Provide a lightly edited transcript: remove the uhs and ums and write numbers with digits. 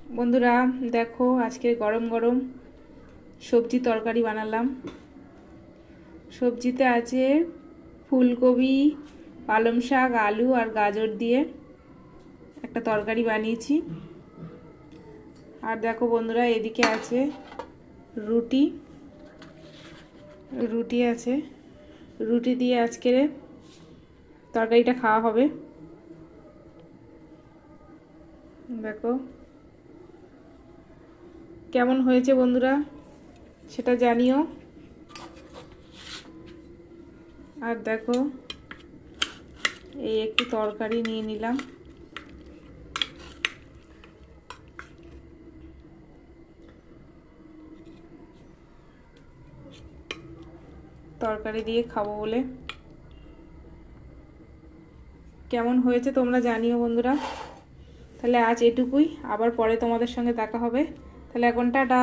বন্ধুরা দেখো আজকে গরম গরম সবজি তরকারি বানালাম। সবজিতে আছে ফুলকপি, পালং শাক, আলু আর গাজর দিয়ে একটা তরকারি বানিয়েছি। আর দেখো বন্ধুরা এদিকে আছে রুটি রুটি আছে, রুটি দিয়ে আজকের তরকারিটা খাওয়া হবে। দেখো কেমন হয়েছে বন্ধুরা সেটা জানিও। আর দেখো এই একটু তরকারি নিয়ে নিলাম। তরকারি দিয়ে খাবো বলে। কেমন হয়েছে তোমরা জানিও বন্ধুরা। তাহলে আজ এটুকুই, আবার পরে তোমাদের সঙ্গে দেখা হবে। তাহলে এখন টাটা।